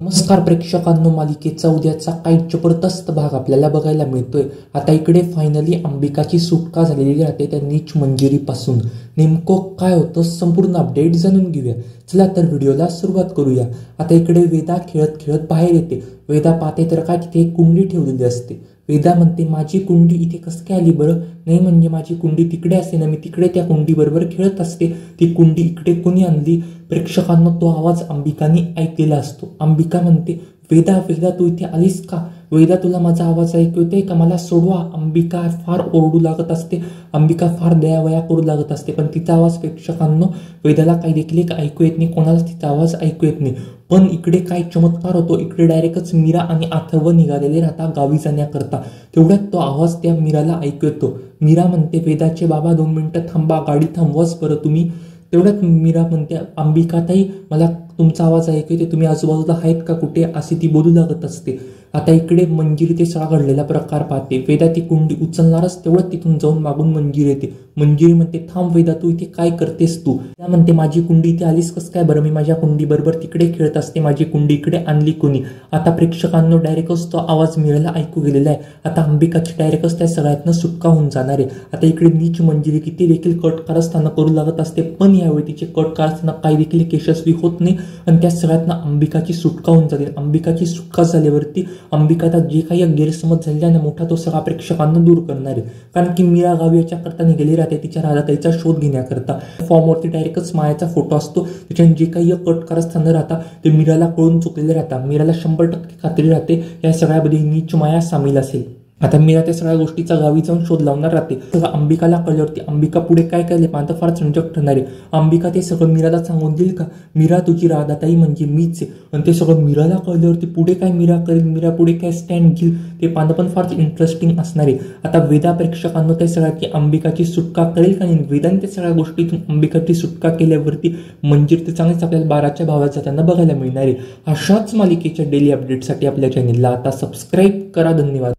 नमस्कार प्रेक्षकांनो, मालिकेचा उद्याचा काही जबरदस्त भाग आपल्याला बघायला मिळतोय। आता इकडे फायनली अंबिकाची सुटका झालेली राहते त्या नीच मंजिरीपासून। नेमकं काय होतं संपूर्ण अपडेट जाणून घेऊया। चला तर व्हिडिओला सुरुवात करूया। आता इकडे वेदा खेळत खेळत बाहेर येते। वेदा पाहते तर काय तिथे एक कुंडी ठेवलेली असते। वेदा म्हणते, माझी कुंडी इथे कसं काय आली बरं? नाही म्हणजे माझी कुंडी तिकडे असते ना, मी तिकडे त्या कुंडी बरोबर खेळत असते, ती कुंडी इकडे कोणी आणली? प्रेक्षकांना तो आवाज अंबिकाने ऐकलेला असतो। अंबिका म्हणते, वेदा वेदा तू इथे आलीस का? वेदा तुला माझा आवाज ऐकू येतोय का? मला सोडवा। अंबिका फार ओरडू लागत असते, अंबिका फार दयावया करू लागत असते, पण तिचा आवाज प्रेक्षकांना वेदाला काही देखील ऐकू येत नाही, कोणालाच तिचा आवाज ऐकू येत नाही। पण इकडे काय चमत्कार होतो, इकडे डायरेक्टच मीरा आणि अथर्व निघालेले राहता गावी जाण्याकरता। तेवढ्यात तो आवाज त्या मीराला ऐकू येतो। मीरा म्हणते, वेदाचे बाबा 2 मिनिटं थांबा, गाडी थांबवाच बरं तुम्ही। तेवढ्यात मीरा म्हणते, अंबिकाताई मला तुमचा आवाज ऐकू येते, तुम्ही आजूबाजूला आहेत का कुठे? अशी ती बोलू लागत असते। आता इकडे मंजिरी ते सगळा घडलेला प्रकार पाहते। वेदा ती कुंडी उचलणारच तेवढ्यात तिथून जाऊन मागून मंजिरी येते। मंजिरी म्हणते, थांब वेदा, तू इथे काय करतेस तू? त्या म्हणते, माझी कुंडी इथे आलीस कसं काय बरं? मी माझ्या कुंडी बरोबर तिकडे खेळत असते, माझी कुंडी इकडे आणली कोणी? आता प्रेक्षकांना डायरेक्टच तो आवाज मीराला ऐकू गेलेला आहे। आता अंबिकाची डायरेक्टच त्या सगळ्यातनं सुटका होऊन जाणार आहे। आता इकडे नीच मंजिरी किती देखील कट कारस्थान करू लागत असते, पण यावेळी तिचे कट कारस्थान काही देखील यशस्वी होत नाही आणि त्या सगळ्यातनं अंबिकाची सुटका होऊन जाते। अंबिकाची सुटका झाल्यावरती अंबिका जे काही गैरसमज झालेला ना मोठा, तो सगळा प्रेक्षकांना दूर करणार आहे। कारण की मीरा गावी याच्याकरता निघाली राहते तिच्या राधाताईचा शोध घेण्याकरता। फॉर्मवरती डायरेक्टच मायाचा फोटो असतो, त्याच्याने जे काही कट कारस्थान राहतात ते मीराला कळून चुकलेले राहतात। मीराला 100% खात्री राहते या सगळ्यामध्ये नीच माया सामील असेल। आता मीरा त्या सगळ्या गोष्टीचा गावी जाऊन शोध लावणार राहते। सगळं अंबिकाला कळल्यावरती अंबिका पुढे काय केले पाहता फार चंचक ठरणार आहे। अंबिका ते सगळं मीराला सांगून देईल का? मीरा तुझी राधाताई म्हणजे मीच आहे, आणि ते सगळं मीराला कळल्यावरती पुढे काय मीरा करेल, मीरा पुढे काय स्टँड घेईल, ते पाहणं पण फार इंटरेस्टिंग असणार आहे। आता वेदा प्रेक्षकांना त्या सगळ्याची अंबिकाची सुटका करेल का नाही? वेदाने त्या सगळ्या गोष्टीतून अंबिकाची सुटका केल्यावरती मंजिरी ते चांगलीच आपल्याला 12च्या भावात जाताना बघायला मिळणार आहे। अशाच मालिकेच्या डेली अपडेटसाठी आपल्या चॅनेलला आता सबस्क्राईब करा। धन्यवाद।